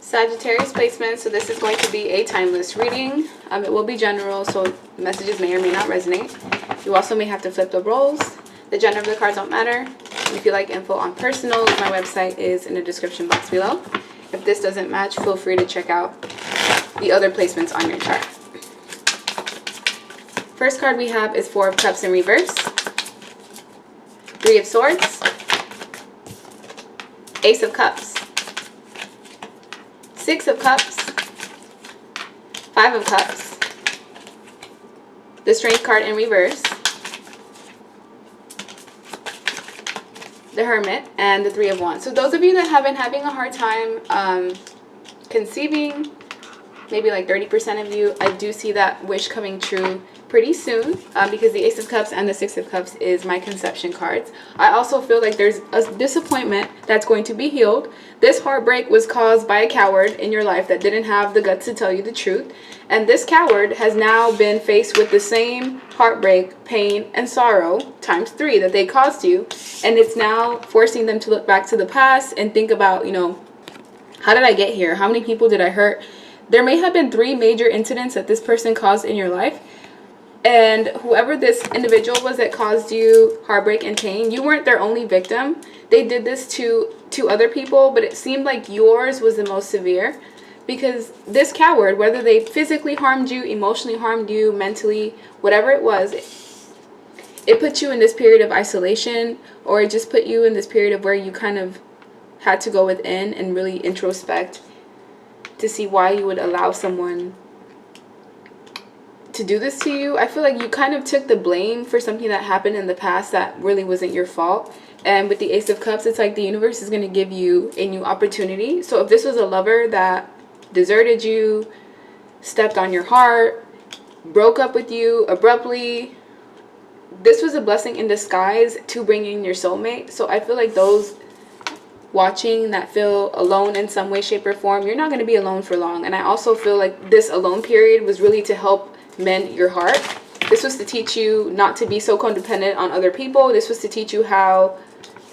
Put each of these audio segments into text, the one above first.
Sagittarius placement. So this is going to be a timeless reading. It will be general, so messages may or may not resonate. You also may have to flip the roles. The gender of the cards don't matter. If you like info on personals, my website is in the description box below. If this doesn't match, feel free to check out the other placements on your chart. First card we have is Four of Cups in reverse, Three of Swords, Ace of Cups, Six of Cups, Five of Cups, the Strength card in reverse, the Hermit, and the Three of Wands. So those of you that have been having a hard time conceiving, maybe like 30% of you, I do see that wish coming true pretty soon, because the Ace of Cups and the Six of Cups is my conception cards. I also feel like there's a disappointment that's going to be healed. This heartbreak was caused by a coward in your life that didn't have the guts to tell you the truth, and this coward has now been faced with the same heartbreak, pain, and sorrow times 3 that they caused you, and it's now forcing them to look back to the past and think about, you know, how did I get here? How many people did I hurt? There may have been 3 major incidents that this person caused in your life. And whoever this individual was that caused you heartbreak and pain, you weren't their only victim. They did this to other people, but it seemed like yours was the most severe. Because this coward, whether they physically harmed you, emotionally harmed you, mentally, whatever it was, it put you in this period of isolation, or it just put you in this period of where you kind of had to go within and really introspect to see why you would allow someone to do this to you. I feel like you kind of took the blame for something that happened in the past that really wasn't your fault. And with the Ace of Cups, it's like the universe is going to give you a new opportunity. So if this was a lover that deserted you, stepped on your heart, broke up with you abruptly, this was a blessing in disguise to bring in your soulmate. So I feel like those watching that feel alone in some way, shape, or form, you're not going to be alone for long. And I also feel like this alone period was really to help mend your heart. This was to teach you not to be so codependent on other people. This was to teach you how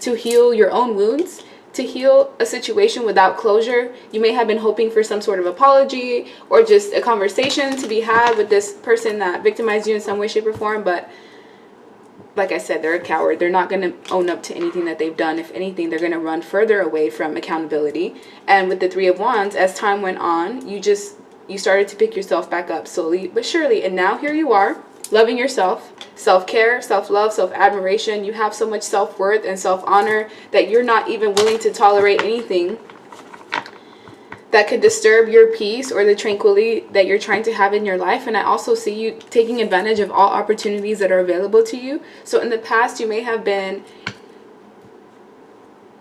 to heal your own wounds, to heal a situation without closure. You may have been hoping for some sort of apology or just a conversation to be had with this person that victimized you in some way, shape, or form, but like I said, they're a coward. They're not going to own up to anything that they've done. If anything, they're going to run further away from accountability. And with the Three of Wands, as time went on, you started to pick yourself back up slowly but surely. And now here you are, loving yourself, self-care, self-love, self-admiration. You have so much self-worth and self-honor that you're not even willing to tolerate anything that could disturb your peace or the tranquility that you're trying to have in your life. And I also see you taking advantage of all opportunities that are available to you. So in the past, you may have been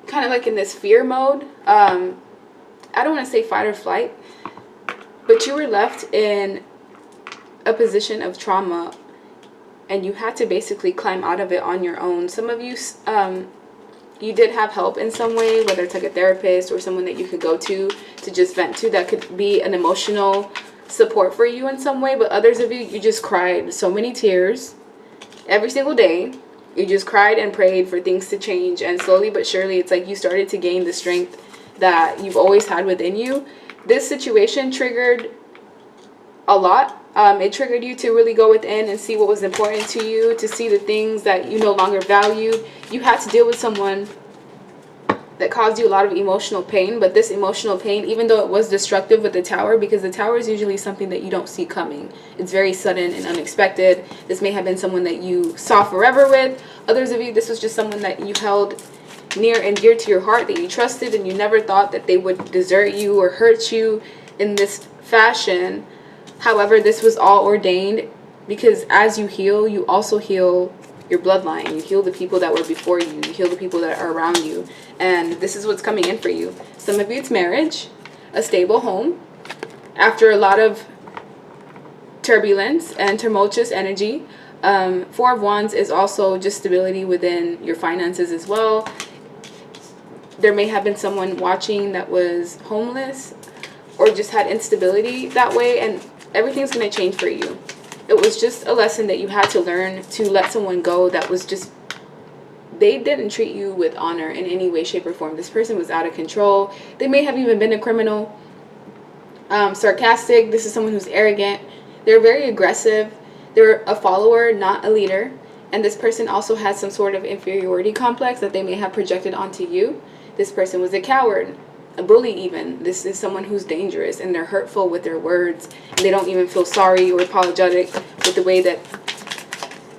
kind of like in this fear mode. I don't want to say fight or flight, but you were left in a position of trauma and you had to basically climb out of it on your own. Some of you, you did have help in some way, whether it's like a therapist or someone that you could go to just vent to, that could be an emotional support for you in some way. But others of you, you just cried so many tears every single day. You just cried and prayed for things to change. And slowly but surely, it's like you started to gain the strength that you've always had within you. This situation triggered a lot. It triggered you to really go within and see what was important to you, to see the things that you no longer valued. You had to deal with someone that caused you a lot of emotional pain, but this emotional pain, even though it was destructive with the Tower, because the Tower is usually something that you don't see coming. It's very sudden and unexpected. This may have been someone that you saw forever with. Others of you, this was just someone that you held near and dear to your heart, that you trusted, and you never thought that they would desert you or hurt you in this fashion. However, this was all ordained, because as you heal, you also heal your bloodline. You heal the people that were before you. You heal the people that are around you. And this is what's coming in for you. Some of you, it's marriage, a stable home. After a lot of turbulence and tumultuous energy, Four of Wands is also just stability within your finances as well. There may have been someone watching that was homeless or just had instability that way, and everything's going to change for you. It was just a lesson that you had to learn to let someone go that was just, they didn't treat you with honor in any way, shape, or form. This person was out of control. They may have even been a criminal. Sarcastic. This is someone who's arrogant. They're very aggressive. They're a follower, not a leader. And this person also has some sort of inferiority complex that they may have projected onto you. This person was a coward, a bully even. This is someone who's dangerous, and they're hurtful with their words. And they don't even feel sorry or apologetic with the way that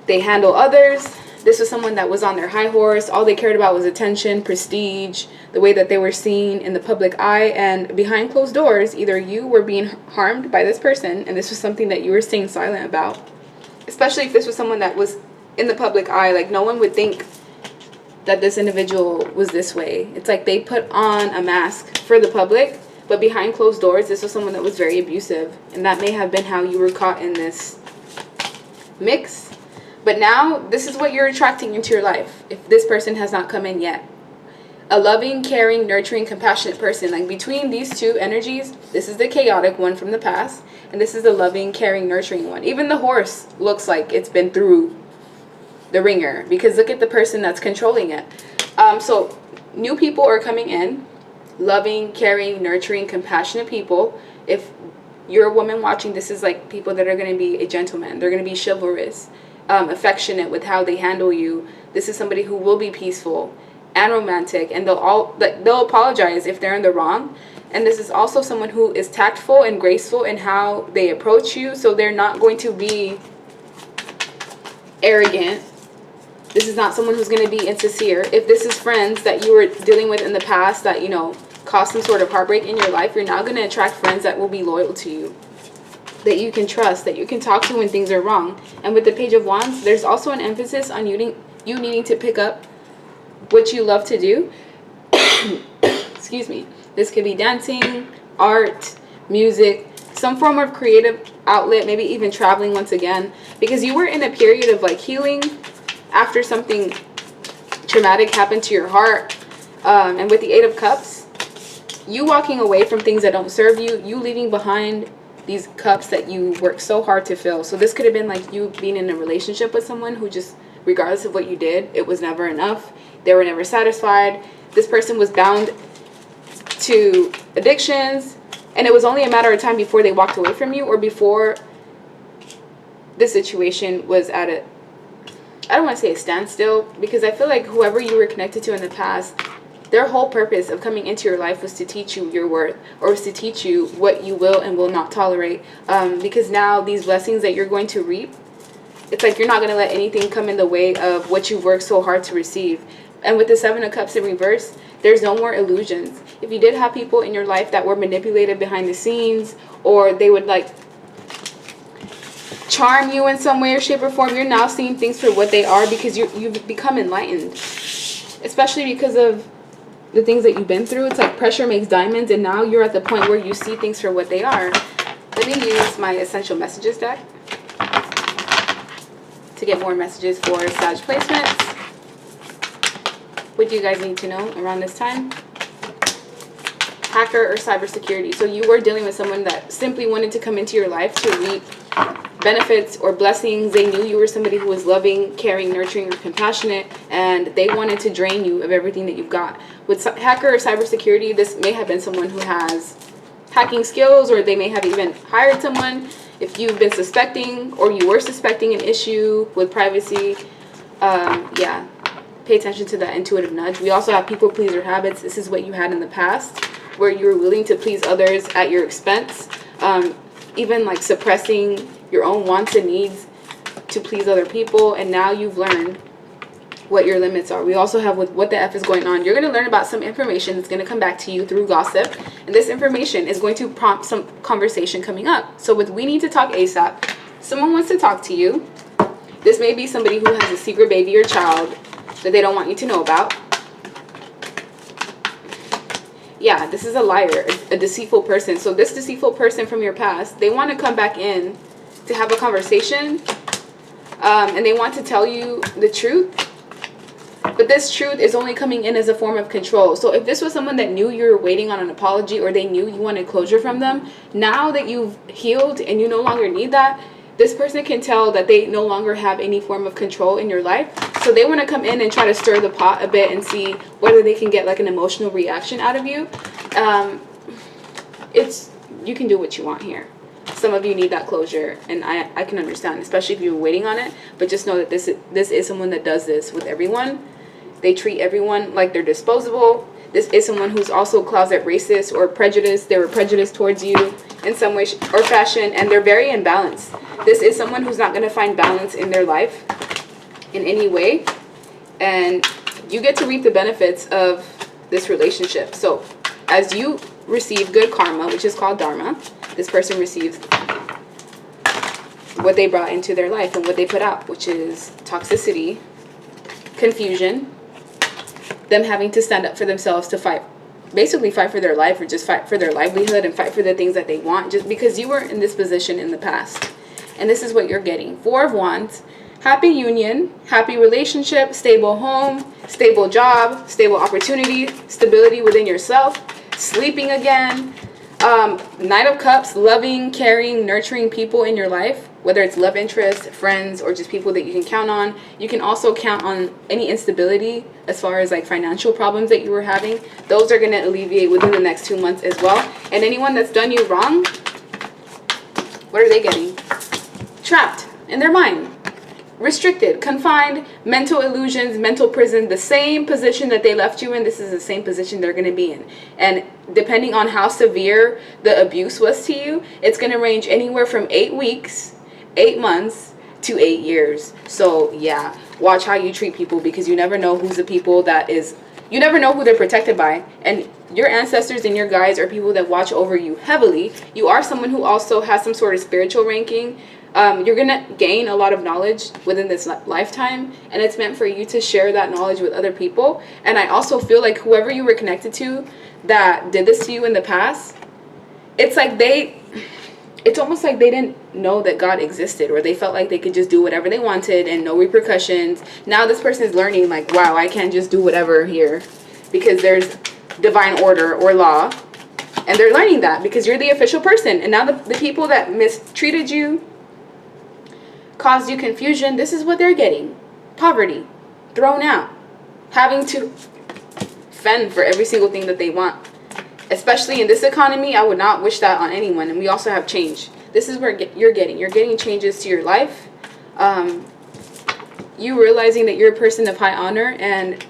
they handle others. This was someone that was on their high horse. All they cared about was attention, prestige, the way that they were seen in the public eye. And behind closed doors, either you were being harmed by this person, and this was something that you were staying silent about. Especially if this was someone that was in the public eye. Like, no one would think that this individual was this way. It's like they put on a mask for the public, but behind closed doors, this was someone that was very abusive. And that may have been how you were caught in this mix. But now, this is what you're attracting into your life, if this person has not come in yet. A loving, caring, nurturing, compassionate person. Like, between these two energies, this is the chaotic one from the past, and this is the loving, caring, nurturing one. Even the horse looks like it's been through the ringer, because look at the person that's controlling it. So, new people are coming in. Loving, caring, nurturing, compassionate people. If you're a woman watching, this is like people that are going to be a gentleman. They're going to be chivalrous. Affectionate with how they handle you. This is somebody who will be peaceful and romantic, and they'll apologize if they're in the wrong. And this is also someone who is tactful and graceful in how they approach you, so they're not going to be arrogant. This is not someone who's going to be insincere. If this is friends that you were dealing with in the past that, you know, caused some sort of heartbreak in your life, you're now going to attract friends that will be loyal to you, that you can trust, that you can talk to when things are wrong. And with the Page of Wands, there's also an emphasis on you needing to pick up what you love to do. Excuse me. This could be dancing, art, music, some form of creative outlet, maybe even traveling once again. Because you were in a period of like healing after something traumatic happened to your heart. And with the Eight of Cups, you walking away from things that don't serve you, you leaving behind these cups that you worked so hard to fill. So this could have been like you being in a relationship with someone who just, regardless of what you did, it was never enough. They were never satisfied. This person was bound to addictions, and it was only a matter of time before they walked away from you, or before the situation was at a, I don't want to say a standstill, because I feel like whoever you were connected to in the past, their whole purpose of coming into your life was to teach you your worth, or was to teach you what you will and will not tolerate. Because now these blessings that you're going to reap, it's like you're not going to let anything come in the way of what you've worked so hard to receive. And with the Seven of Cups in reverse, there's no more illusions. If you did have people in your life that were manipulated behind the scenes, or they would like charm you in some way or shape or form, you're now seeing things for what they are, because you've become enlightened. Especially because of the things that you've been through. It's like pressure makes diamonds, and now you're at the point where you see things for what they are. Let me use my Essential Messages deck to get more messages for Sag placements. What do you guys need to know around this time? Hacker or cybersecurity. So you were dealing with someone that simply wanted to come into your life to reap benefits or blessings. They knew you were somebody who was loving, caring, nurturing, or compassionate, and they wanted to drain you of everything that you've got. With hacker or cybersecurity, this may have been someone who has hacking skills, or they may have even hired someone. If you've been suspecting, or you were suspecting an issue with privacy, yeah, pay attention to that intuitive nudge. We also have people pleaser habits. This is what you had in the past, where you were willing to please others at your expense, even like suppressing your own wants and needs to please other people. And now you've learned what your limits are. We also have with what the F is going on. You're going to learn about some information that's going to come back to you through gossip, and this information is going to prompt some conversation coming up. So with We Need to Talk ASAP, someone wants to talk to you. This may be somebody who has a secret baby or child that they don't want you to know about. Yeah, this is a liar, a deceitful person. So this deceitful person from your past, they want to come back in to have a conversation, and they want to tell you the truth. But this truth is only coming in as a form of control. So if this was someone that knew you were waiting on an apology, or they knew you wanted closure from them, now that you've healed and you no longer need that, this person can tell that they no longer have any form of control in your life. So they want to come in and try to stir the pot a bit and see whether they can get like an emotional reaction out of you. It's you can do what you want here. Some of you need that closure, and I can understand, especially if you're waiting on it. But just know that this is someone that does this with everyone. They treat everyone like they're disposable. This is someone who's also closet racist or prejudiced. They were prejudiced towards you in some way or fashion, and they're very imbalanced. This is someone who's not going to find balance in their life in any way, and you get to reap the benefits of this relationship. So as you receive good karma, which is called dharma, this person receives what they brought into their life and what they put out, which is toxicity, confusion, them having to stand up for themselves, to fight, basically fight for their life, or just fight for their livelihood and fight for the things that they want, just because you were in this position in the past. And this is what you're getting. 4 of Wands, happy union, happy relationship, stable home, stable job, stable opportunity, stability within yourself, sleeping again. Knight of Cups, loving, caring, nurturing people in your life, whether it's love interest, friends, or just people that you can count on. You can also count on any instability as far as like financial problems that you were having. Those are going to alleviate within the next 2 months as well. And anyone that's done you wrong, what are they getting? Trapped in their mind. Restricted, confined, mental illusions, mental prison, the same position that they left you in, this is the same position they're going to be in. And depending on how severe the abuse was to you, it's going to range anywhere from 8 weeks, 8 months, to 8 years. So yeah, watch how you treat people, because you never know who's the people that is, you never know who they're protected by. And your ancestors and your guides are people that watch over you heavily. You are someone who also has some sort of spiritual ranking. You're going to gain a lot of knowledge within this lifetime, and it's meant for you to share that knowledge with other people. And I also feel like whoever you were connected to that did this to you in the past, it's like it's almost like they didn't know that God existed, or they felt like they could just do whatever they wanted and no repercussions. Now this person is learning like, wow, I can't just do whatever here because there's divine order or law. And they're learning that because you're the official person. And now the people that mistreated you, caused you confusion, this is what they're getting. Poverty, thrown out, having to fend for every single thing that they want. Especially in this economy, I would not wish that on anyone. And we also have change. This is where you're getting changes to your life. You realizing that you're a person of high honor, and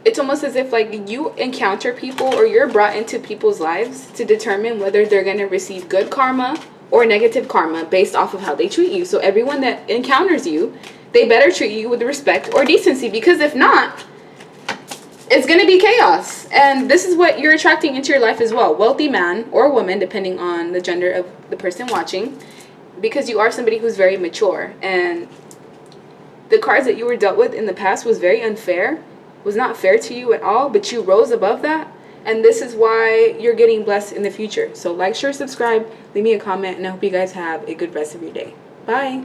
it's almost as if like you encounter people, or you're brought into people's lives to determine whether they're going to receive good karma or negative karma based off of how they treat you. So everyone that encounters you, they better treat you with respect or decency, because if not, it's going to be chaos. And this is what you're attracting into your life as well. Wealthy man or woman, depending on the gender of the person watching, because you are somebody who's very mature. And the cards that you were dealt with in the past was very unfair, was not fair to you at all, but you rose above that. And this is why you're getting blessed in the future. So like, share, subscribe, leave me a comment, and I hope you guys have a good rest of your day. Bye.